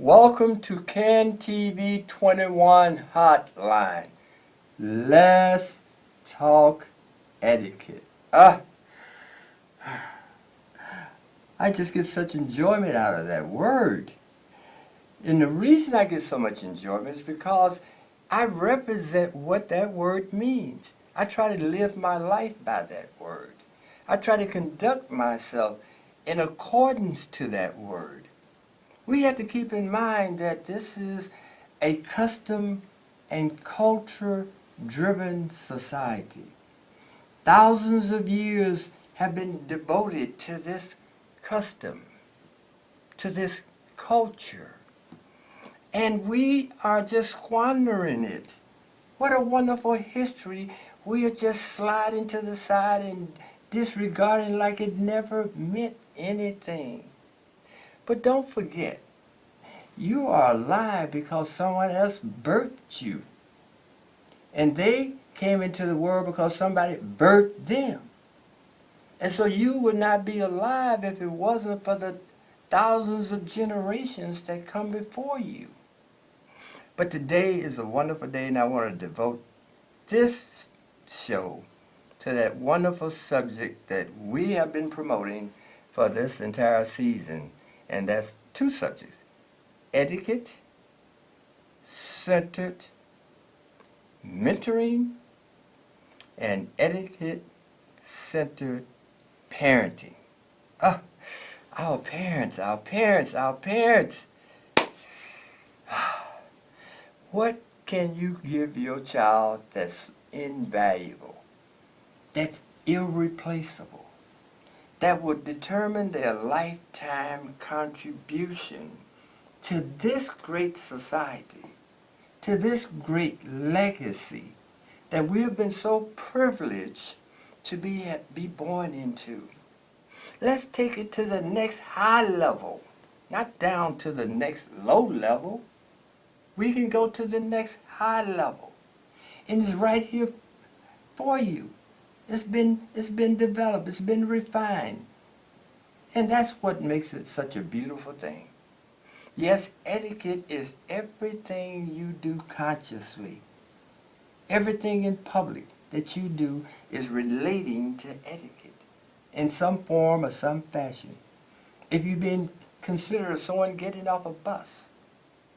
Welcome to Can TV 21 Hotline. Let's talk etiquette. I just get such enjoyment out of that word. And the reason I get so much enjoyment is because I represent what that word means. I try to live my life by that word. I try to conduct myself in accordance to that word. We have to keep in mind that this is a custom and culture driven society. Thousands of years have been devoted to this custom, to this culture. And we are just squandering it. What a wonderful history. We are just sliding to the side and disregarding like it never meant anything. But don't forget, you are alive because someone else birthed you. And they came into the world because somebody birthed them. And so you would not be alive if it wasn't for the thousands of generations that come before you. But today is a wonderful day, and I want to devote this show to that wonderful subject that we have been promoting for this entire season. And that's two subjects: etiquette-centered mentoring and etiquette-centered parenting. Our parents. What can you give your child that's invaluable, that's irreplaceable, that would determine their lifetime contribution to this great society, to this great legacy that we have been so privileged to be born into? Let's take it to the next high level, not down to the next low level. We can go to the next high level. And it's right here for you. It's been developed, it's been refined. And that's what makes it such a beautiful thing. Yes, etiquette is everything you do consciously. Everything in public that you do is relating to etiquette in some form or some fashion. If you've been considered someone getting off a bus,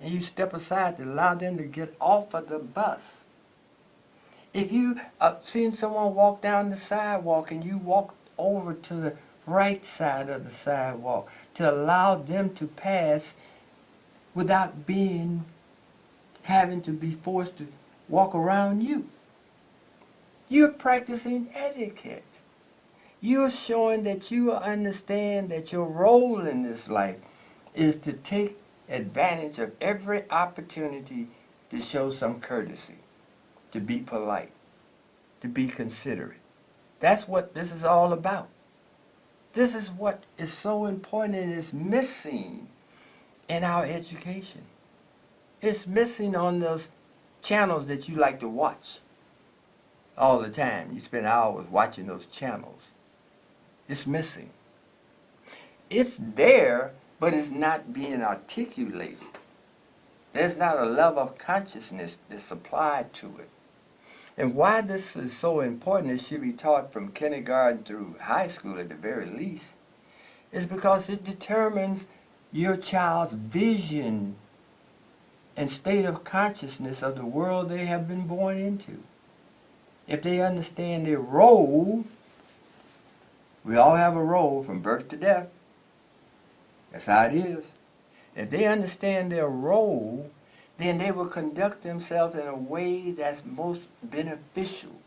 and you step aside to allow them to get off of the bus. If you seen someone walk down the sidewalk and you walk over to the right side of the sidewalk to allow them to pass without having to be forced to walk around you, you're practicing etiquette. You're showing that you understand that your role in this life is to take advantage of every opportunity to show some courtesy, to be polite, to be considerate. That's what this is all about. This is what is so important and is missing in our education. It's missing on those channels that you like to watch all the time. You spend hours watching those channels. It's missing. It's there, but it's not being articulated. There's not a level of consciousness that's applied to it. And why this is so important, it should be taught from kindergarten through high school at the very least, is because it determines your child's vision and state of consciousness of the world they have been born into. If they understand their role, we all have a role from birth to death. That's how it is. If they understand their role, then they will conduct themselves in a way that's most beneficial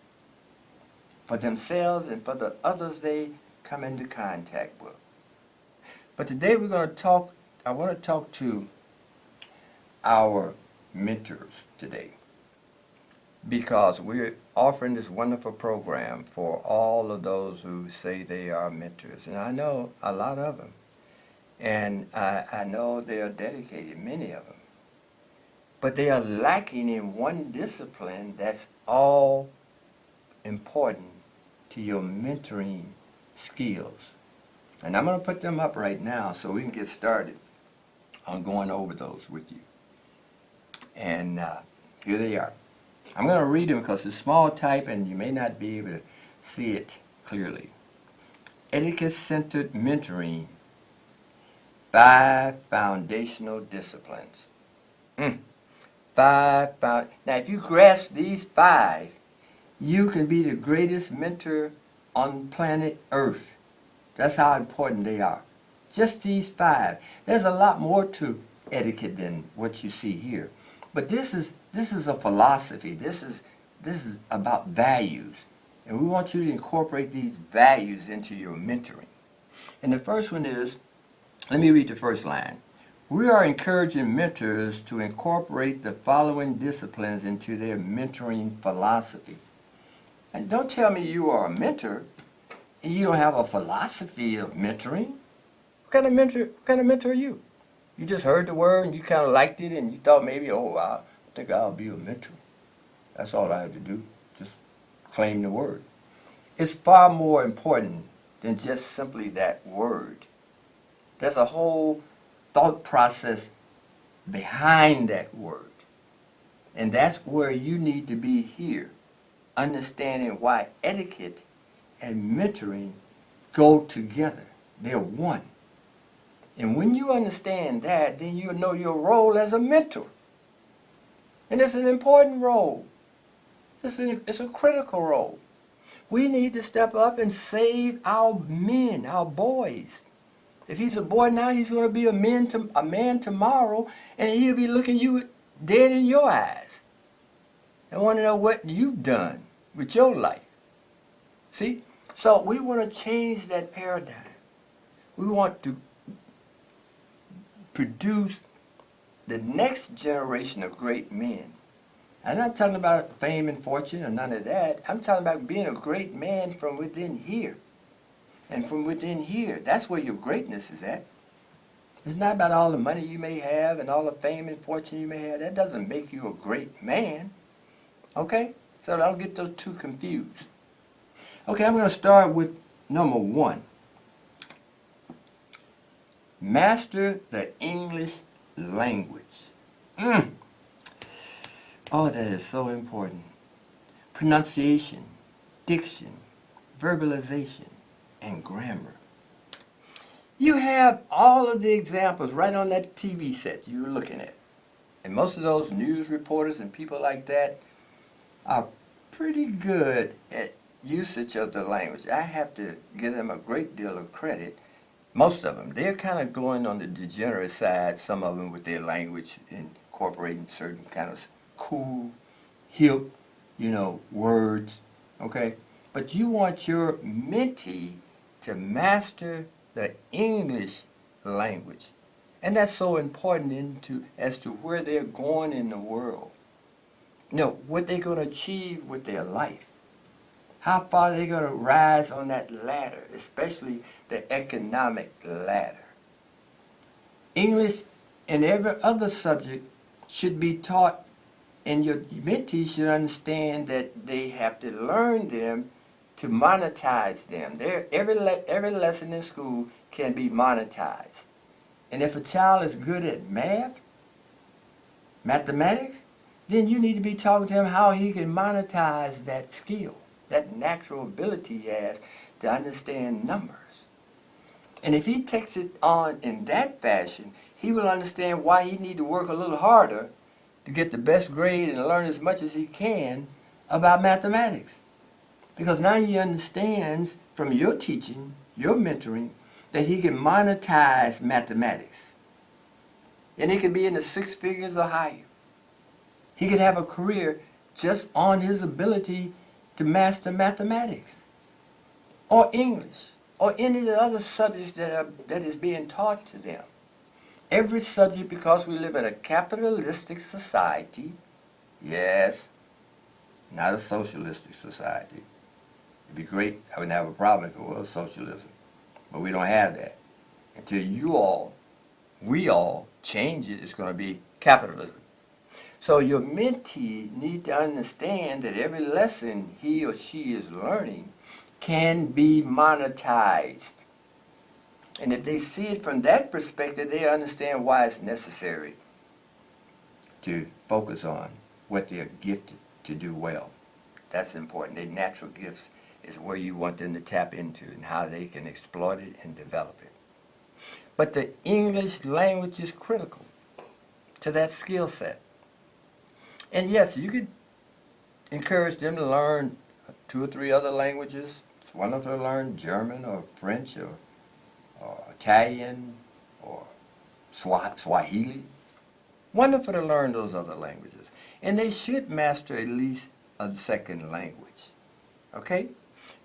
for themselves and for the others they come into contact with. But today I want to talk to our mentors today, because we're offering this wonderful program for all of those who say they are mentors. And I know a lot of them. And I know they are dedicated, many of them. But they are lacking in one discipline that's all important to your mentoring skills. And I'm going to put them up right now so we can get started. on going over those with you. And here they are. I'm going to read them because it's small type and you may not be able to see it clearly. Etiquette-centered mentoring, 5 foundational disciplines. 5 Now, if you grasp these 5, you can be the greatest mentor on planet Earth. That's how important they are. Just these 5. There's a lot more to etiquette than what you see here. But this is a philosophy. This is about values. And we want you to incorporate these values into your mentoring. And the first one is, let me read the first line. We are encouraging mentors to incorporate the following disciplines into their mentoring philosophy. And don't tell me you are a mentor and you don't have a philosophy of mentoring. What kind of mentor are you? You just heard the word and you kind of liked it and you thought maybe, oh, I think I'll be a mentor. That's all I have to do, just claim the word. It's far more important than just simply that word. There's a whole thought process behind that word. And that's where you need to be here, understanding why etiquette and mentoring go together. They're one. And when you understand that, then you'll know your role as a mentor. And it's an important role. It's a critical role. We need to step up and save our men, our boys. If he's a boy now, he's going to be a man tomorrow, and he'll be looking you dead in your eyes and want to know what you've done with your life. See? So we want to change that paradigm. We want to produce the next generation of great men. I'm not talking about fame and fortune or none of that. I'm talking about being a great man from within here. And from within here, that's where your greatness is at. It's not about all the money you may have and all the fame and fortune you may have. That doesn't make you a great man. Okay? So don't get those two confused. Okay, I'm going to start with number 1. Master the English language. Oh, that is so important. Pronunciation, diction, verbalization, and grammar. You have all of the examples right on that TV set you're looking at. And most of those news reporters and people like that are pretty good at usage of the language. I have to give them a great deal of credit. Most of them. They're kind of going on the degenerate side, some of them with their language, incorporating certain kind of cool, hip, words, okay? But you want your mentee to master the English language. And that's so important as to where they're going in the world. What they're going to achieve with their life. How far they're going to rise on that ladder, especially the economic ladder. English and every other subject should be taught, and your mentee should understand that they have to learn them to monetize them. Every lesson in school can be monetized. And if a child is good at mathematics, then you need to be talking to him how he can monetize that skill, that natural ability he has to understand numbers. And if he takes it on in that fashion, he will understand why he needs to work a little harder to get the best grade and learn as much as he can about mathematics. Because now he understands from your teaching, your mentoring, that he can monetize mathematics. And he can be in the 6 figures or higher. He could have a career just on his ability to master mathematics or English or any of the other subjects that is being taught to them. Every subject, because we live in a capitalistic society, yes, not a socialistic society. It'd be great. I wouldn't have a problem if it was socialism. But we don't have that. Until we all change it, it's going to be capitalism. So your mentee need to understand that every lesson he or she is learning can be monetized. And if they see it from that perspective, they understand why it's necessary to focus on what they're gifted to do well. That's important. Their natural gifts is where you want them to tap into and how they can exploit it and develop it. But the English language is critical to that skill set. And yes, you could encourage them to learn 2 or 3 other languages. It's wonderful to learn German or French or Italian or Swahili. Wonderful to learn those other languages. And they should master at least a second language. Okay?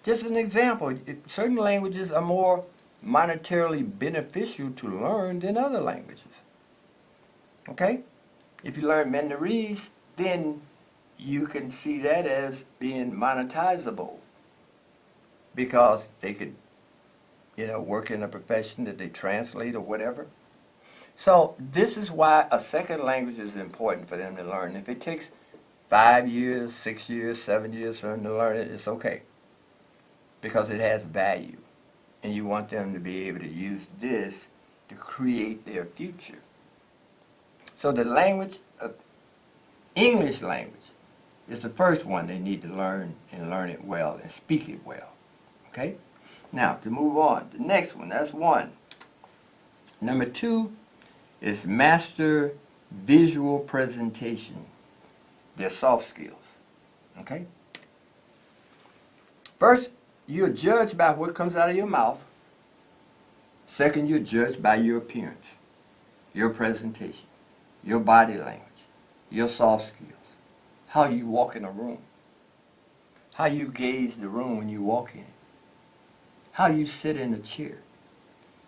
Just an example, certain languages are more monetarily beneficial to learn than other languages. Okay? If you learn Mandarin, then you can see that as being monetizable because they could, work in a profession that they translate or whatever. So this is why a second language is important for them to learn. If it takes 5 years, 6 years, 7 years for them to learn it, it's okay because it has value. And you want them to be able to use this to create their future. So the language, English language, is the first one they need to learn and learn it well and speak it well. Okay? Now, to move on, the next one, that's 1. Number 2 is master visual presentation. They're soft skills. Okay? First, you're judged by what comes out of your mouth. Second, you're judged by your appearance, your presentation, your body language, your soft skills, how you walk in a room, how you gaze the room when you walk in it, how you sit in a chair.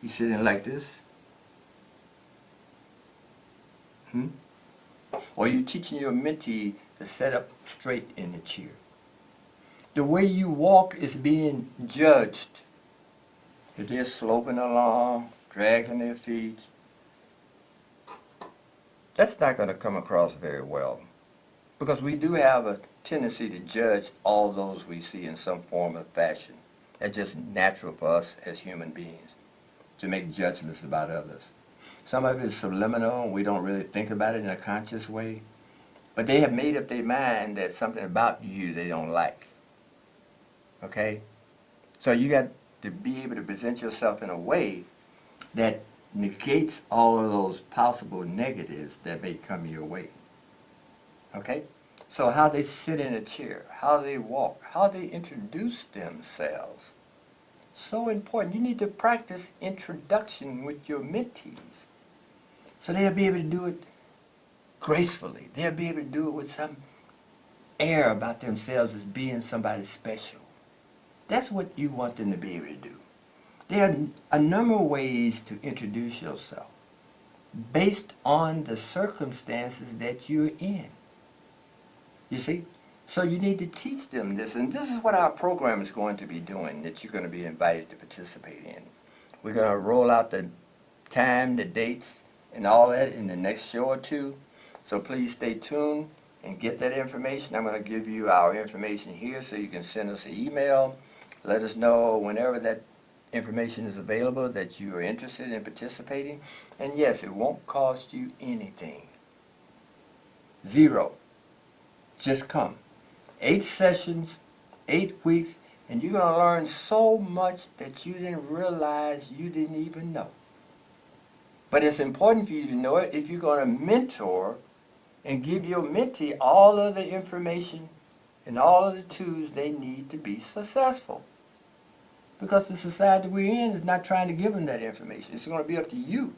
You sit in like this? Or you teaching your mentee to set up straight in the chair. The way you walk is being judged. If they're sloping along, dragging their feet, that's not going to come across very well. Because we do have a tendency to judge all those we see in some form of fashion. That's just natural for us as human beings, to make judgments about others. Some of it is subliminal, and we don't really think about it in a conscious way. But they have made up their mind that something about you they don't like. Okay? So you got to be able to present yourself in a way that negates all of those possible negatives that may come your way. Okay? So how they sit in a chair, how they walk, how they introduce themselves. So important. You need to practice introduction with your mentees. So they'll be able to do it gracefully. They'll be able to do it with some air about themselves as being somebody special. That's what you want them to be able to do. There are a number of ways to introduce yourself based on the circumstances that you're in. You see? So you need to teach them this, and this is what our program is going to be doing that you're going to be invited to participate in. We're going to roll out the time, the dates, and all that in the next show or two. So please stay tuned and get that information. I'm going to give you our information here so you can send us an email. Let us know whenever that information is available that you are interested in participating. And yes, it won't cost you anything. 0. Just come. 8 sessions, 8 weeks, and you're going to learn so much that you didn't realize you didn't even know. But it's important for you to know it if you're going to mentor and give your mentee all of the information and all of the tools they need to be successful. Because the society we're in is not trying to give them that information. It's going to be up to you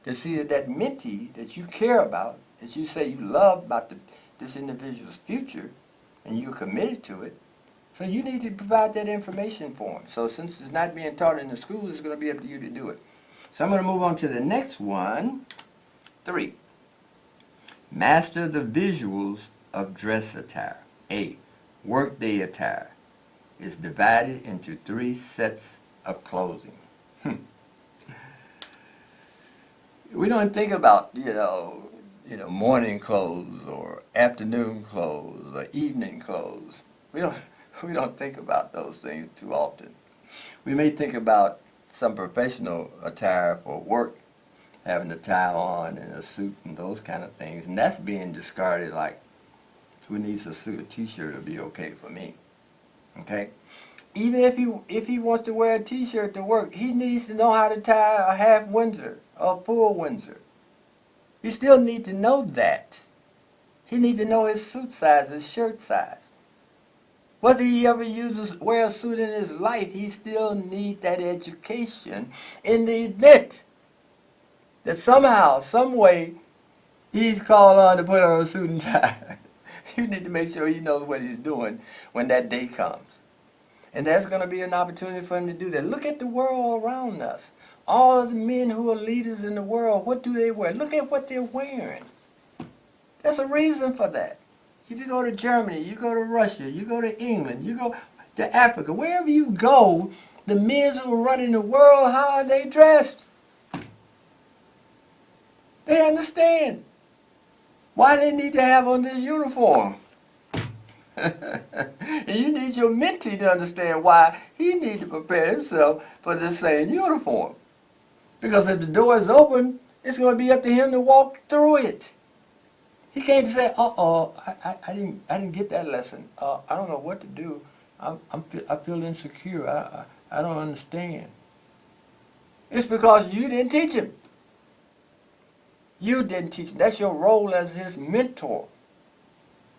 to see that that mentee that you care about, that you say you love about this individual's future, and you're committed to it, so you need to provide that information for them. So since it's not being taught in the schools, it's going to be up to you to do it. So I'm going to move on to the next one. 3. Master the visuals of dress attire. A. Workday attire is divided into 3 sets of clothing. We don't think about, morning clothes or afternoon clothes or evening clothes. We don't think about those things too often. We may think about some professional attire for work, having a tie on and a suit and those kind of things, and that's being discarded. Like, who needs a suit? A t-shirt will be okay for me. Okay? Even if he wants to wear a t-shirt to work, he needs to know how to tie a half Windsor or a full Windsor. He still need to know that. He need to know his suit size, his shirt size. Whether he ever wear a suit in his life, he still need that education in the event that somehow, some way, he's called on to put on a suit and tie. You need to make sure he knows what he's doing when that day comes. And that's going to be an opportunity for him to do that. Look at the world around us. All of the men who are leaders in the world, what do they wear? Look at what they're wearing. There's a reason for that. If you go to Germany, you go to Russia, you go to England, you go to Africa, wherever you go, the men who are running the world, how are they dressed? They understand why they need to have on this uniform. And you need your mentee to understand why he needs to prepare himself for the same uniform. Because if the door is open, it's going to be up to him to walk through it. He can't say, I didn't get that lesson. I don't know what to do. I feel insecure. I don't understand. It's because you didn't teach him. You didn't teach him. That's your role as his mentor.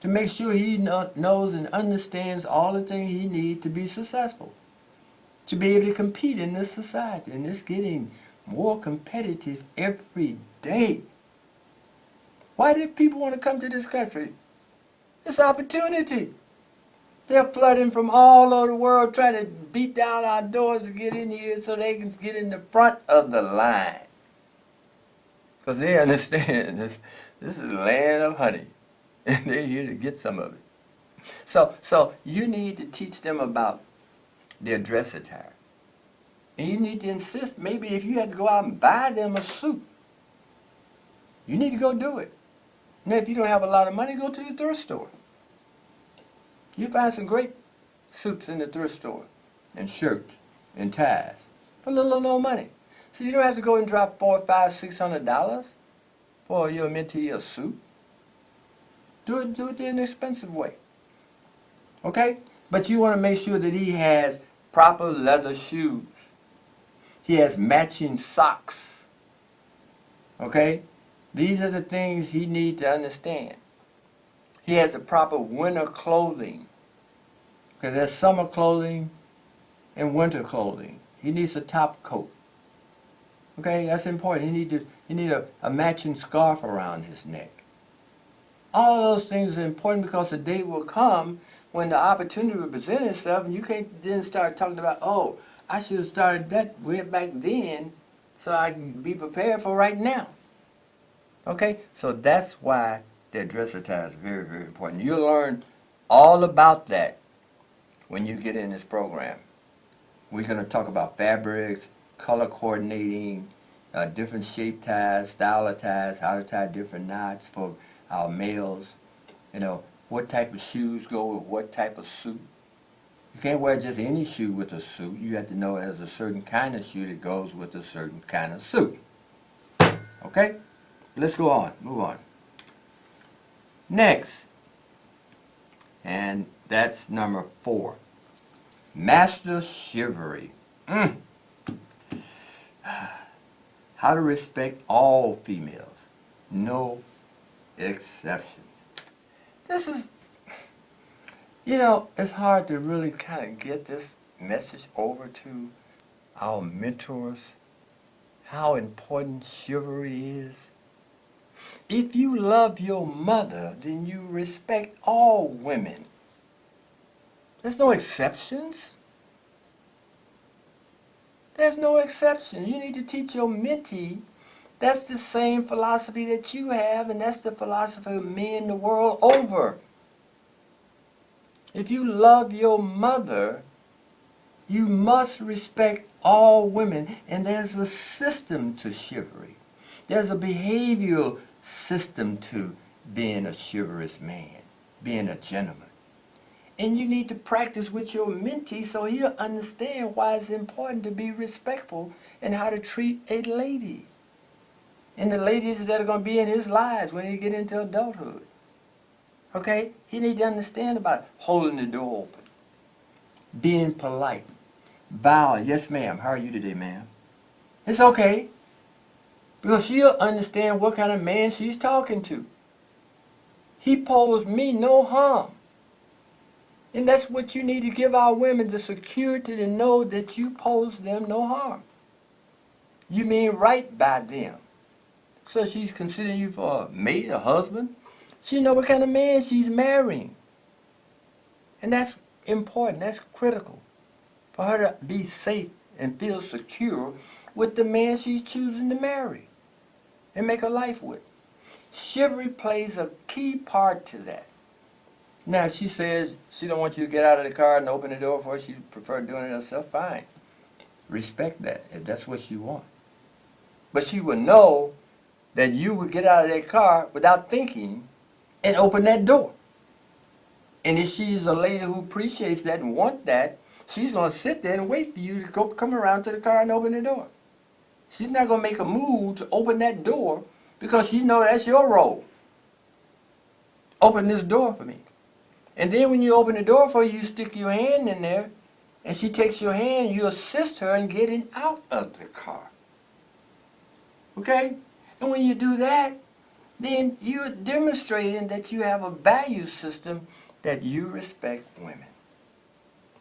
To make sure he knows and understands all the things he needs to be successful. To be able to compete in this society. And it's getting more competitive every day. Why did people want to come to this country? It's opportunity. They're flooding from all over the world trying to beat down our doors to get in here so they can get in the front of the line. Because they understand this is the land of honey. And they're here to get some of it. So you need to teach them about their dress attire. And you need to insist, maybe if you had to go out and buy them a suit, you need to go do it. Now, if you don't have a lot of money, go to the thrift store. You find some great suits in the thrift store, and shirts, and ties, for a little or no money. So you don't have to go and drop $400, $500, $600 for your mentee a suit. Do it the inexpensive way. Okay? But you want to make sure that he has proper leather shoes. He has matching socks. Okay? These are the things he needs to understand. He has the proper winter clothing. Because there's summer clothing and winter clothing. He needs a top coat. Okay? That's important. He need a matching scarf around his neck. All of those things are important because the day will come when the opportunity will present itself and you can't then start talking about, oh, I should have started that way back then so I can be prepared for right now. Okay? So that's why their dress attire is very, very important. You'll learn all about that when you get in this program. We're going to talk about fabrics, color coordinating, different shape ties, style of ties, how to tie different knots for our males, what type of shoes go with what type of suit. You can't wear just any shoe with a suit. You have to know there's a certain kind of shoe that goes with a certain kind of suit. Okay? Let's go on. Move on. Next, and that's number 4. Master chivalry. How to respect all females. No exceptions. This is, it's hard to really kind of get this message over to our mentors, how important chivalry is. If you love your mother, then you respect all women. There's no exceptions. There's no exception. You need to teach your mentee that's the same philosophy that you have, and that's the philosophy of men the world over. If you love your mother, you must respect all women, and there's a system to chivalry. There's a behavioral system to being a chivalrous man, being a gentleman. And you need to practice with your mentee so he'll understand why it's important to be respectful and how to treat a lady. And the ladies that are going to be in his lives when he get into adulthood. Okay? He need to understand about holding the door open, being polite, bow, yes ma'am, how are you today, ma'am? It's okay. Because she'll understand what kind of man she's talking to. He posed me no harm. And that's what you need to give our women, the security to know that you pose them no harm. You mean right by them. So she's considering you for a mate, a husband. She know what kind of man she's marrying. And that's important, that's critical. For her to be safe and feel secure with the man she's choosing to marry and make a life with. Chivalry plays a key part to that. Now, if she says she don't want you to get out of the car and open the door for her, she prefer doing it herself, fine. Respect that, if that's what she wants. But she would know that you would get out of that car without thinking and open that door. And if she's a lady who appreciates that and want that, she's going to sit there and wait for you to come around to the car and open the door. She's not going to make a move to open that door because she knows that's your role. Open this door for me. And then when you open the door for her, you stick your hand in there, and she takes your hand, you assist her in getting out of the car. Okay? And when you do that, then you're demonstrating that you have a value system that you respect women.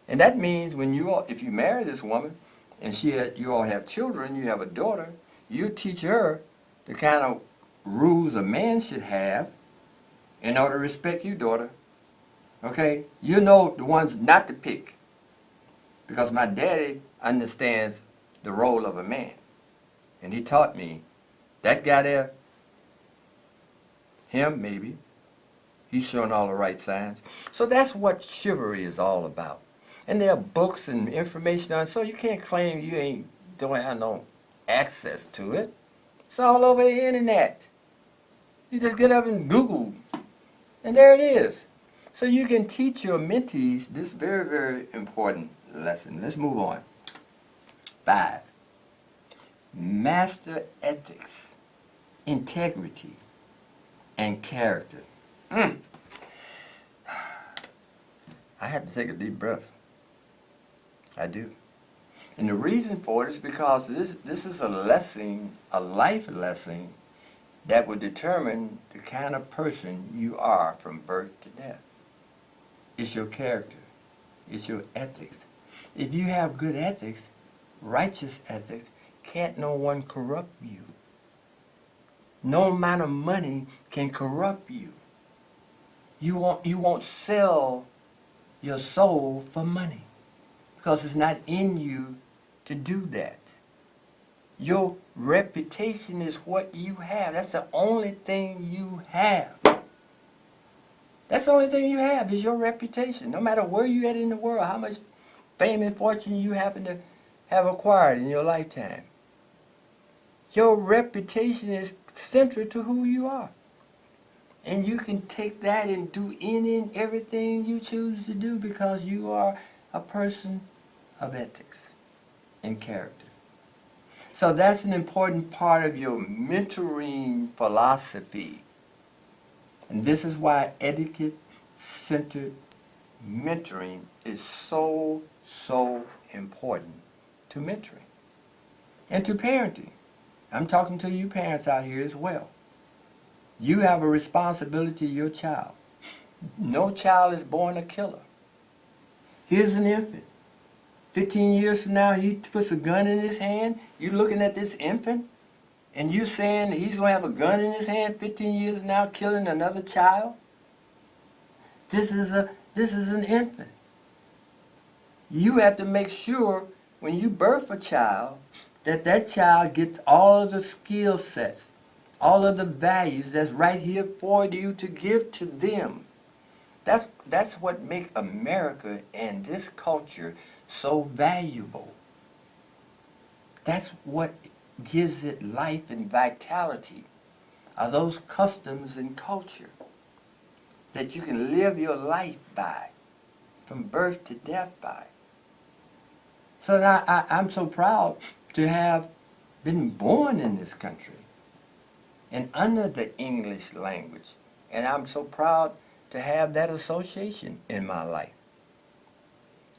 And that means when if you marry this woman, and you all have children, you have a daughter, you teach her the kind of rules a man should have in order to respect you, daughter. Okay? You know the ones not to pick. Because my daddy understands the role of a man. And he taught me, that guy there, him maybe, he's showing all the right signs. So that's what chivalry is all about. And there are books and information on it, so you can't claim you don't have no access to it. It's all over the internet. You just get up and Google, and there it is. So you can teach your mentees this very, very important lesson. Let's move on. 5. Master ethics, integrity, and character. I have to take a deep breath. I do. And the reason for it is because this is a lesson, a life lesson, that will determine the kind of person you are from birth to death. It's your character. It's your ethics. If you have good ethics, righteous ethics, can't no one corrupt you. No amount of money can corrupt you. You won't sell your soul for money because it's not in you to do that. Your reputation is what you have. That's the only thing you have. That's the only thing you have is your reputation. No matter where you're at in the world, how much fame and fortune you happen to have acquired in your lifetime. Your reputation is central to who you are. And you can take that and do any and everything you choose to do because you are a person of ethics and character. So that's an important part of your mentoring philosophy. And this is why etiquette-centered mentoring is so, so important to mentoring and to parenting. I'm talking to you parents out here as well. You have a responsibility to your child. No child is born a killer. Here's an infant. 15 years from now, he puts a gun in his hand. You're looking at this infant, and you saying that he's going to have a gun in his hand 15 years from now, killing another child? This is an infant. You have to make sure when you birth a child that that child gets all of the skill sets, all of the values that's right here for you to give to them. That's what makes America and this culture so valuable. That's what gives it life and vitality, are those customs and culture that you can live your life by. from birth to death by. So now I'm so proud to have been born in this country and under the English language. And I'm so proud to have that association in my life.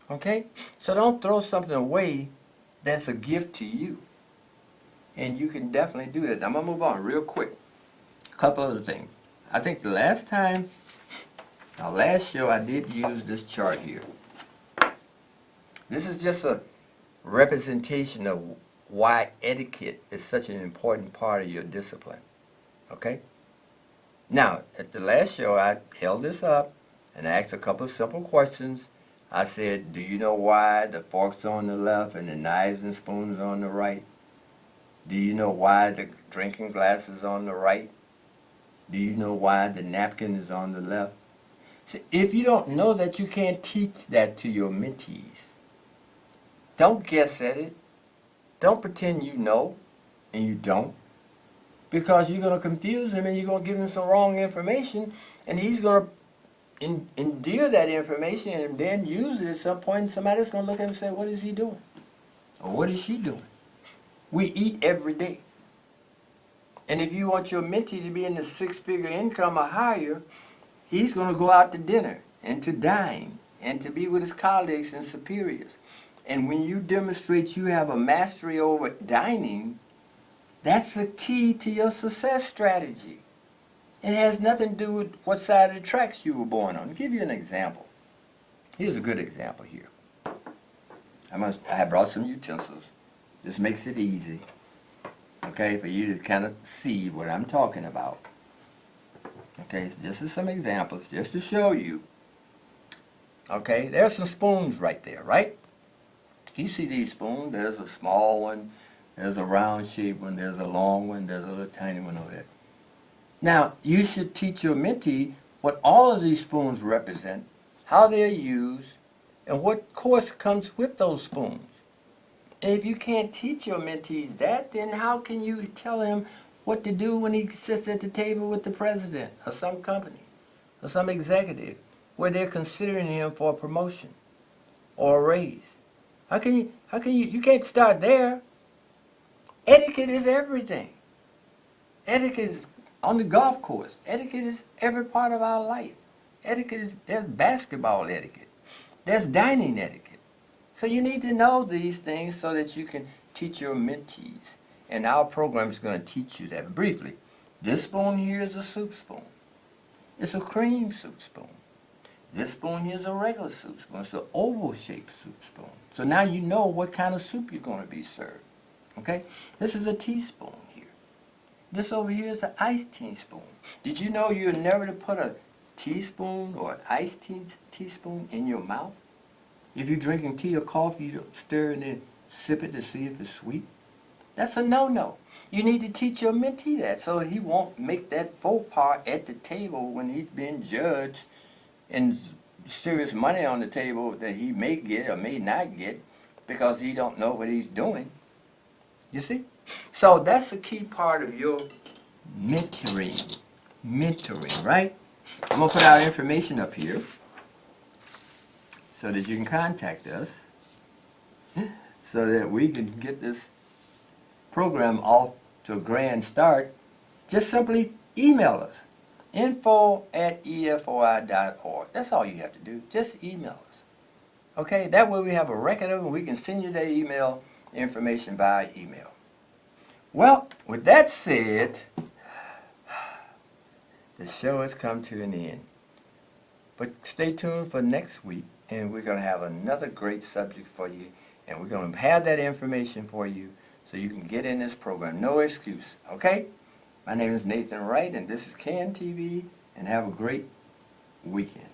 Okay? So don't throw something away that's a gift to you. And you can definitely do that. I'm going to move on real quick. A couple other things. I think the last time, our last show, I did use this chart here. This is just a representation of why etiquette is such an important part of your discipline. Okay? Now, at the last show, I held this up and asked a couple of simple questions. I said, do you know why the fork's on the left and the knives and spoons on the right? Do you know why the drinking glass is on the right? Do you know why the napkin is on the left? So if you don't know that, you can't teach that to your mentees. Don't guess at it. Don't pretend you know and you don't. Because you're going to confuse him and you're going to give him some wrong information, and he's going to endear that information and then use it at some point, and somebody's going to look at him and say, what is he doing? Or what is she doing? We eat every day. And if you want your mentee to be in the 6-figure income or higher, he's going to go out to dinner and to dine and to be with his colleagues and superiors. And when you demonstrate you have a mastery over dining, that's the key to your success strategy. It has nothing to do with what side of the tracks you were born on. I'll give you an example. Here's a good example here. I have brought some utensils. This makes it easy, okay, for you to kind of see what I'm talking about. Okay, so this is some examples just to show you. Okay, there's some spoons right there, right? You see these spoons? There's a small one, there's a round shaped one, there's a long one, there's a little tiny one over there. Now, you should teach your mentee what all of these spoons represent, how they're used, and what course comes with those spoons. And if you can't teach your mentees that, then how can you tell him what to do when he sits at the table with the president of some company or some executive where they're considering him for a promotion or a raise? You can't start there. Etiquette is everything. Etiquette is on the golf course. Etiquette is every part of our life. Etiquette is, there's basketball etiquette. There's dining etiquette. So you need to know these things so that you can teach your mentees. And our program is going to teach you that. Briefly, this spoon here is a soup spoon. It's a cream soup spoon. This spoon here is a regular soup spoon. It's an oval-shaped soup spoon. So now you know what kind of soup you're going to be served. Okay? This is a teaspoon here. This over here is an iced teaspoon. Did you know you're never to put a teaspoon or an iced teaspoon in your mouth? If you're drinking tea or coffee, you don't stir it and then sip it to see if it's sweet. That's a no-no. You need to teach your mentee that so he won't make that faux pas at the table when he's being judged and serious money on the table that he may get or may not get because he don't know what he's doing. You see? So that's a key part of your mentoring. Mentoring, right? I'm going to put our information up here so that you can contact us so that we can get this program off to a grand start. Just simply email us, info@efoi.org. That's all you have to do. Just email us. Okay, that way we have a record of it and we can send you that email information via email. Well, with that said, the show has come to an end. But stay tuned for next week, and we're going to have another great subject for you, and we're going to have that information for you so you can get in this program. No excuse, okay? My name is Nathan Wright, and this is CAN TV, and have a great weekend.